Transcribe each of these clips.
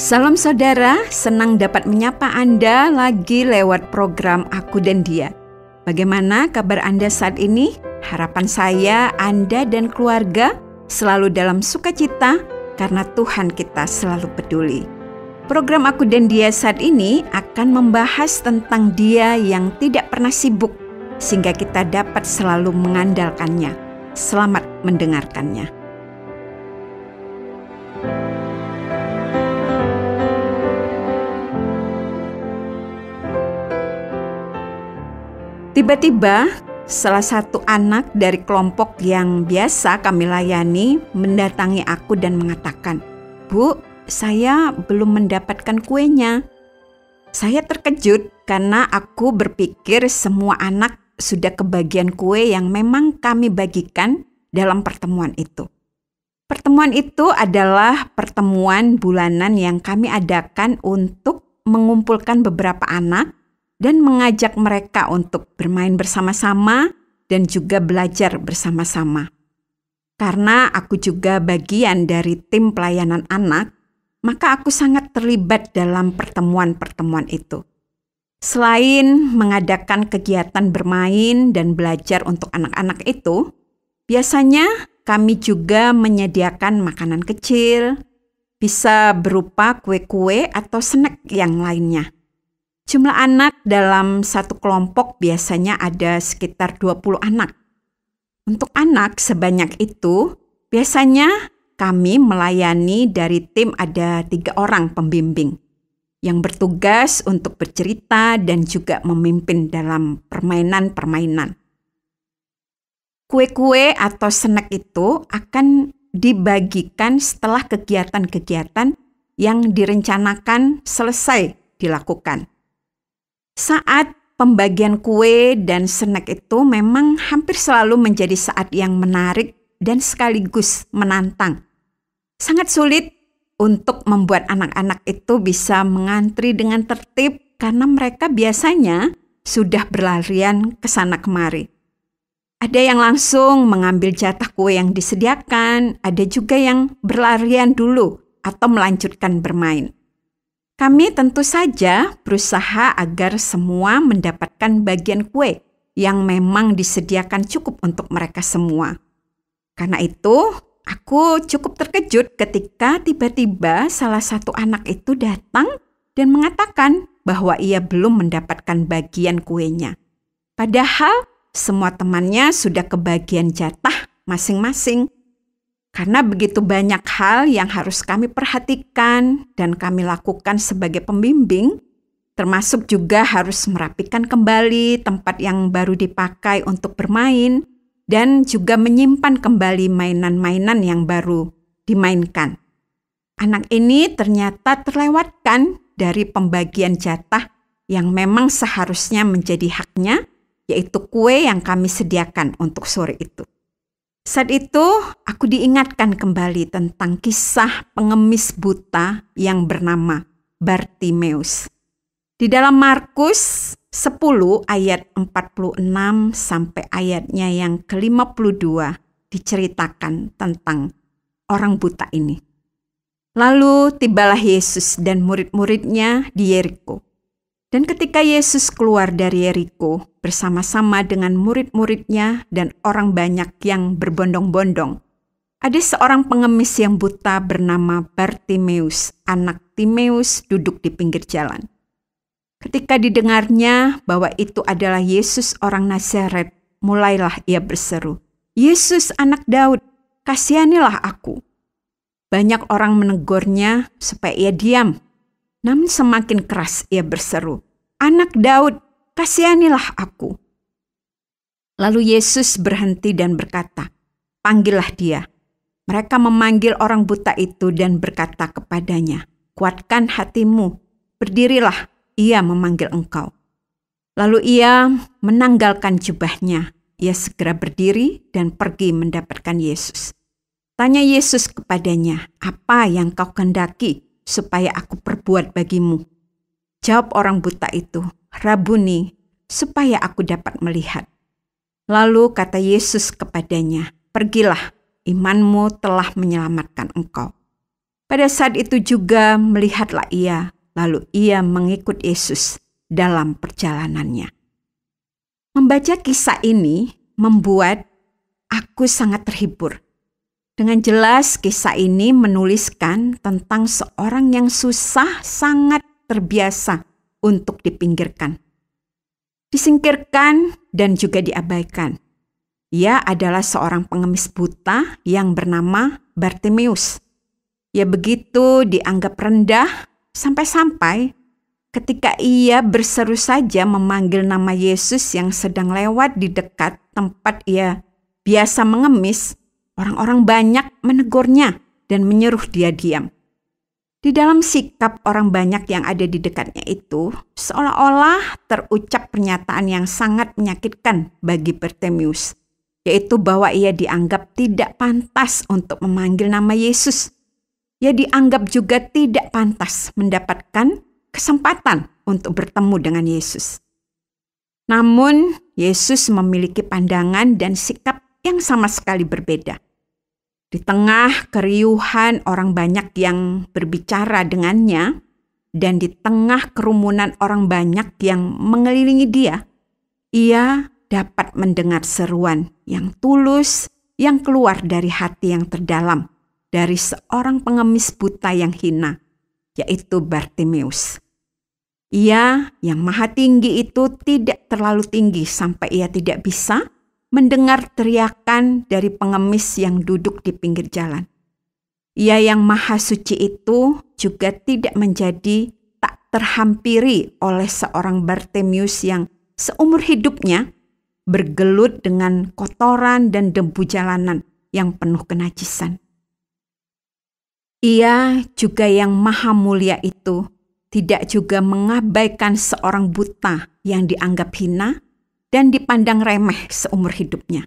Salam saudara, senang dapat menyapa Anda lagi lewat program Aku dan Dia. Bagaimana kabar Anda saat ini? Harapan saya Anda dan keluarga selalu dalam sukacita karena Tuhan kita selalu peduli. Program Aku dan Dia saat ini akan membahas tentang Dia yang tidak pernah sibuk sehingga kita dapat selalu mengandalkannya. Selamat mendengarkannya. Tiba-tiba, salah satu anak dari kelompok yang biasa kami layani mendatangi aku dan mengatakan, "Bu, saya belum mendapatkan kuenya." Saya terkejut karena aku berpikir semua anak sudah kebagian kue yang memang kami bagikan dalam pertemuan itu. Pertemuan itu adalah pertemuan bulanan yang kami adakan untuk mengumpulkan beberapa anak dan mengajak mereka untuk bermain bersama-sama dan juga belajar bersama-sama. Karena aku juga bagian dari tim pelayanan anak, maka aku sangat terlibat dalam pertemuan-pertemuan itu. Selain mengadakan kegiatan bermain dan belajar untuk anak-anak itu, biasanya kami juga menyediakan makanan kecil, bisa berupa kue-kue atau snack yang lainnya. Jumlah anak dalam satu kelompok biasanya ada sekitar 20 anak. Untuk anak sebanyak itu, biasanya kami melayani dari tim ada 3 orang pembimbing yang bertugas untuk bercerita dan juga memimpin dalam permainan-permainan. Kue-kue atau snack itu akan dibagikan setelah kegiatan-kegiatan yang direncanakan selesai dilakukan. Saat pembagian kue dan snack itu memang hampir selalu menjadi saat yang menarik dan sekaligus menantang. Sangat sulit untuk membuat anak-anak itu bisa mengantri dengan tertib karena mereka biasanya sudah berlarian ke sana kemari. Ada yang langsung mengambil jatah kue yang disediakan, ada juga yang berlarian dulu atau melanjutkan bermain. Kami tentu saja berusaha agar semua mendapatkan bagian kue yang memang disediakan cukup untuk mereka semua. Karena itu, aku cukup terkejut ketika tiba-tiba salah satu anak itu datang dan mengatakan bahwa ia belum mendapatkan bagian kuenya. Padahal semua temannya sudah kebagian jatah masing-masing. Karena begitu banyak hal yang harus kami perhatikan dan kami lakukan sebagai pembimbing, termasuk juga harus merapikan kembali tempat yang baru dipakai untuk bermain dan juga menyimpan kembali mainan-mainan yang baru dimainkan. Anak ini ternyata terlewatkan dari pembagian jatah yang memang seharusnya menjadi haknya, yaitu kue yang kami sediakan untuk sore itu. Saat itu, aku diingatkan kembali tentang kisah pengemis buta yang bernama Bartimeus. Di dalam Markus 10 ayat 46 sampai ayatnya yang ke-52 diceritakan tentang orang buta ini. Lalu tibalah Yesus dan murid-muridnya di Yeriko. Dan ketika Yesus keluar dari Yeriko bersama-sama dengan murid-muridnya dan orang banyak yang berbondong-bondong, ada seorang pengemis yang buta bernama Bartimeus, anak Timeus, duduk di pinggir jalan. Ketika didengarnya bahwa itu adalah Yesus orang Nazaret, mulailah ia berseru, "Yesus anak Daud, kasihanilah aku." Banyak orang menegurnya supaya ia diam. Namun semakin keras ia berseru, "Anak Daud, kasihanilah aku." Lalu Yesus berhenti dan berkata, "Panggillah dia." Mereka memanggil orang buta itu dan berkata kepadanya, "Kuatkan hatimu, berdirilah, ia memanggil engkau." Lalu ia menanggalkan jubahnya. Ia segera berdiri dan pergi mendapatkan Yesus. Tanya Yesus kepadanya, "Apa yang kau kehendaki supaya aku perbuat bagimu?" Jawab orang buta itu, "Rabuni, supaya aku dapat melihat." Lalu kata Yesus kepadanya, "Pergilah, imanmu telah menyelamatkan engkau." Pada saat itu juga melihatlah ia, lalu ia mengikut Yesus dalam perjalanannya. Membaca kisah ini membuat aku sangat terhibur. Dengan jelas kisah ini menuliskan tentang seorang yang susah sangat terbiasa untuk dipinggirkan, disingkirkan, dan juga diabaikan. Ia adalah seorang pengemis buta yang bernama Bartimeus. Ia begitu dianggap rendah sampai-sampai ketika ia berseru saja memanggil nama Yesus yang sedang lewat di dekat tempat ia biasa mengemis, orang-orang banyak menegurnya dan menyuruh dia diam. Di dalam sikap orang banyak yang ada di dekatnya itu, seolah-olah terucap pernyataan yang sangat menyakitkan bagi Bartimeus, yaitu bahwa ia dianggap tidak pantas untuk memanggil nama Yesus. Ia dianggap juga tidak pantas mendapatkan kesempatan untuk bertemu dengan Yesus. Namun, Yesus memiliki pandangan dan sikap yang sama sekali berbeda. Di tengah keriuhan orang banyak yang berbicara dengannya, dan di tengah kerumunan orang banyak yang mengelilingi dia, ia dapat mendengar seruan yang tulus yang keluar dari hati yang terdalam dari seorang pengemis buta yang hina, yaitu Bartimeus. Ia yang maha tinggi itu tidak terlalu tinggi sampai ia tidak bisa mendengar teriakan dari pengemis yang duduk di pinggir jalan. Ia yang maha suci itu juga tidak menjadi tak terhampiri oleh seorang Bartimeus yang seumur hidupnya bergelut dengan kotoran dan debu jalanan yang penuh kenajisan. Ia juga yang maha mulia itu tidak juga mengabaikan seorang buta yang dianggap hina dan dipandang remeh seumur hidupnya.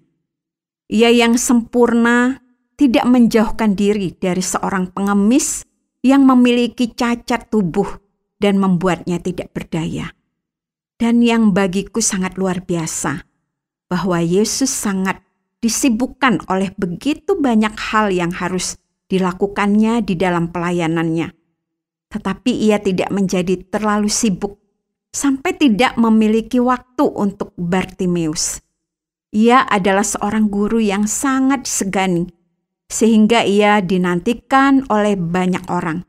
Ia yang sempurna tidak menjauhkan diri dari seorang pengemis yang memiliki cacat tubuh dan membuatnya tidak berdaya. Dan yang bagiku sangat luar biasa, bahwa Yesus sangat disibukkan oleh begitu banyak hal yang harus dilakukannya di dalam pelayanannya. Tetapi ia tidak menjadi terlalu sibuk sampai tidak memiliki waktu untuk Bartimeus. Ia adalah seorang guru yang sangat disegani, sehingga ia dinantikan oleh banyak orang.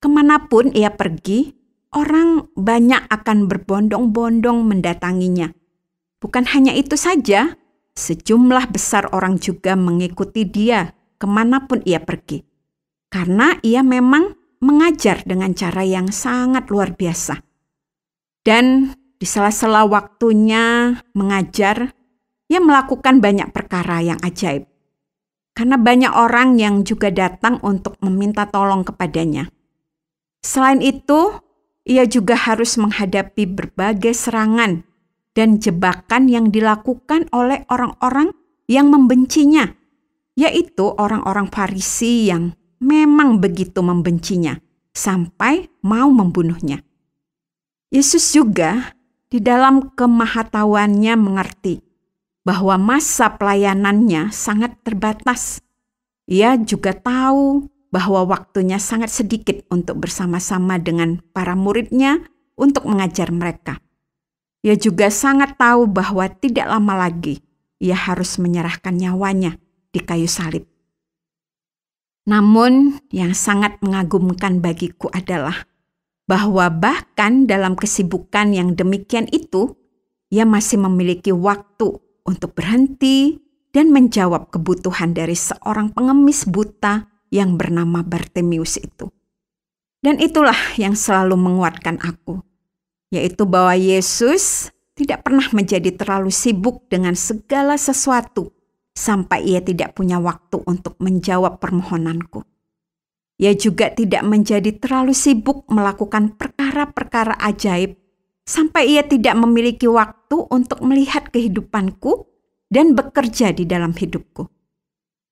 Kemanapun ia pergi, orang banyak akan berbondong-bondong mendatanginya. Bukan hanya itu saja, sejumlah besar orang juga mengikuti dia kemanapun ia pergi. Karena ia memang mengajar dengan cara yang sangat luar biasa. Dan di sela-sela waktunya mengajar, ia melakukan banyak perkara yang ajaib. Karena banyak orang yang juga datang untuk meminta tolong kepadanya. Selain itu, ia juga harus menghadapi berbagai serangan dan jebakan yang dilakukan oleh orang-orang yang membencinya, yaitu orang-orang Farisi yang memang begitu membencinya sampai mau membunuhnya. Yesus juga di dalam kemahatauannya mengerti bahwa masa pelayanannya sangat terbatas. Ia juga tahu bahwa waktunya sangat sedikit untuk bersama-sama dengan para muridnya untuk mengajar mereka. Ia juga sangat tahu bahwa tidak lama lagi ia harus menyerahkan nyawanya di kayu salib. Namun yang sangat mengagumkan bagiku adalah bahwa bahkan dalam kesibukan yang demikian itu, ia masih memiliki waktu untuk berhenti dan menjawab kebutuhan dari seorang pengemis buta yang bernama Bartimeus itu. Dan itulah yang selalu menguatkan aku, yaitu bahwa Yesus tidak pernah menjadi terlalu sibuk dengan segala sesuatu sampai ia tidak punya waktu untuk menjawab permohonanku. Ia juga tidak menjadi terlalu sibuk melakukan perkara-perkara ajaib sampai ia tidak memiliki waktu untuk melihat kehidupanku dan bekerja di dalam hidupku.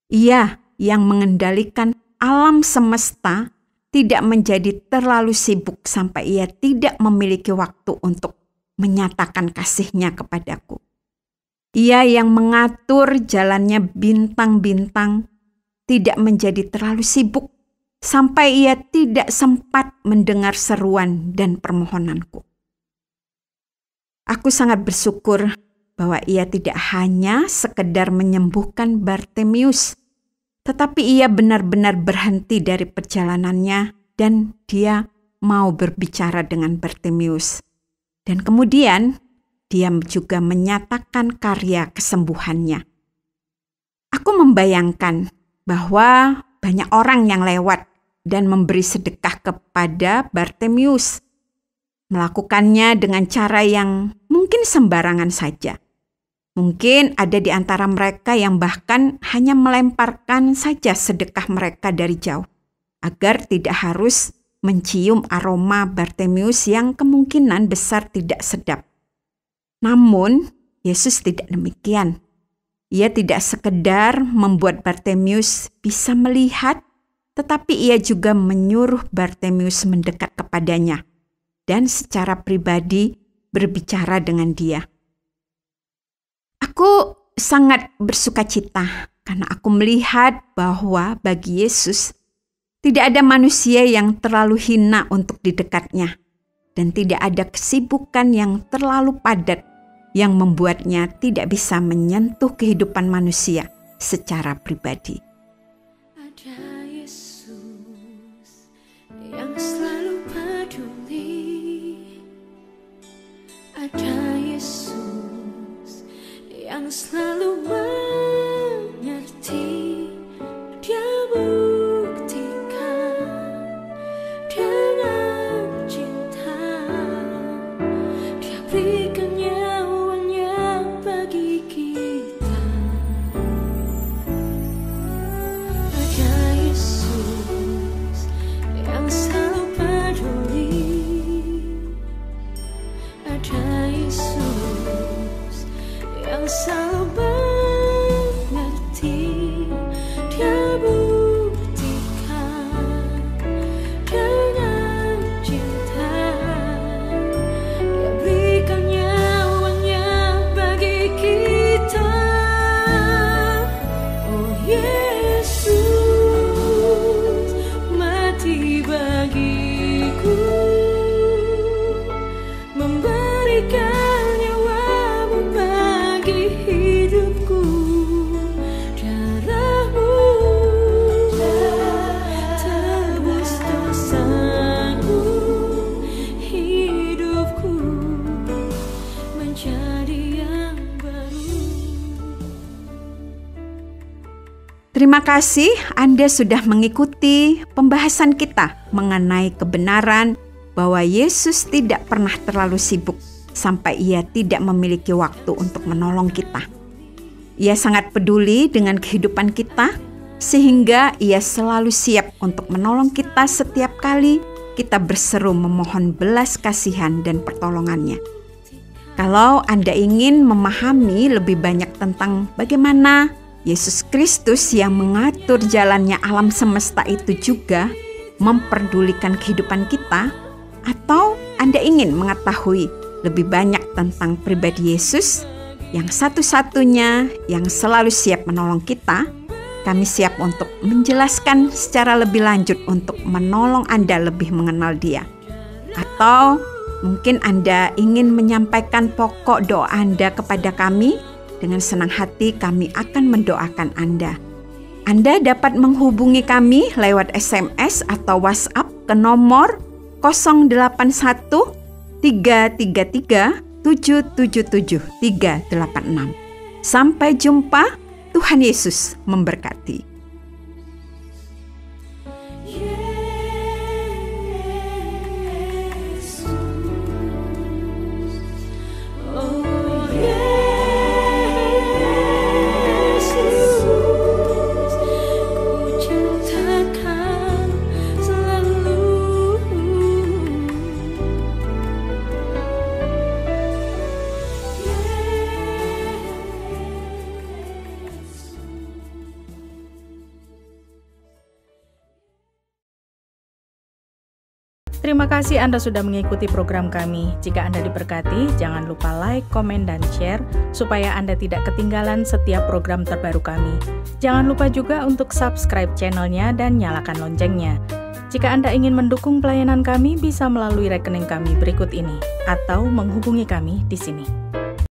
Ia yang mengendalikan alam semesta tidak menjadi terlalu sibuk sampai ia tidak memiliki waktu untuk menyatakan kasih-Nya kepadaku. Ia yang mengatur jalannya bintang-bintang tidak menjadi terlalu sibuk sampai ia tidak sempat mendengar seruan dan permohonanku. Aku sangat bersyukur bahwa ia tidak hanya sekedar menyembuhkan Bartimius, tetapi ia benar-benar berhenti dari perjalanannya dan dia mau berbicara dengan Bartimius. Dan kemudian dia juga menyatakan karya kesembuhannya. Aku membayangkan bahwa banyak orang yang lewat dan memberi sedekah kepada Bartimius, melakukannya dengan cara yang mungkin sembarangan saja. Mungkin ada di antara mereka yang bahkan hanya melemparkan saja sedekah mereka dari jauh, agar tidak harus mencium aroma Bartimius yang kemungkinan besar tidak sedap. Namun, Yesus tidak demikian. Ia tidak sekedar membuat Bartimius bisa melihat, tetapi ia juga menyuruh Bartimius mendekat kepadanya dan secara pribadi berbicara dengan dia. Aku sangat bersukacita karena aku melihat bahwa bagi Yesus tidak ada manusia yang terlalu hina untuk didekatnya dan tidak ada kesibukan yang terlalu padat yang membuatnya tidak bisa menyentuh kehidupan manusia secara pribadi. Ada Yesus yang selalu peduli. Ada Yesus yang selalu mengerti. Dia buktikan dengan cinta. Dia berikan nyawanya bagi kita. Ada Yesus yang selalu peduli. Ada Yesus yang selalu mengerti. Dia buktikan dengan cinta. Dia berikan nyawanya bagi kita. Oh Yesus mati bagiku, memberikan nyawamu bagi hidupku. Darahmu tebus dosaku, hidupku menjadi yang baru. Terima kasih Anda sudah mengikuti pembahasan kita mengenai kebenaran bahwa Yesus tidak pernah terlalu sibuk sampai ia tidak memiliki waktu untuk menolong kita. Ia sangat peduli dengan kehidupan kita, sehingga ia selalu siap untuk menolong kita setiap kali kita berseru memohon belas kasihan dan pertolongannya. Kalau Anda ingin memahami lebih banyak tentang bagaimana Yesus Kristus yang mengatur jalannya alam semesta itu juga memperdulikan kehidupan kita, atau Anda ingin mengetahui lebih banyak tentang pribadi Yesus yang satu-satunya yang selalu siap menolong kita, kami siap untuk menjelaskan secara lebih lanjut untuk menolong Anda lebih mengenal Dia. Atau mungkin Anda ingin menyampaikan pokok doa Anda kepada kami, dengan senang hati kami akan mendoakan Anda. Anda dapat menghubungi kami lewat SMS atau WhatsApp ke nomor 081 333 777 386. Sampai jumpa, Tuhan Yesus memberkati. Terima kasih Anda sudah mengikuti program kami. Jika Anda diberkati, jangan lupa like, komen, dan share supaya Anda tidak ketinggalan setiap program terbaru kami. Jangan lupa juga untuk subscribe channelnya dan nyalakan loncengnya. Jika Anda ingin mendukung pelayanan kami, bisa melalui rekening kami berikut ini atau menghubungi kami di sini.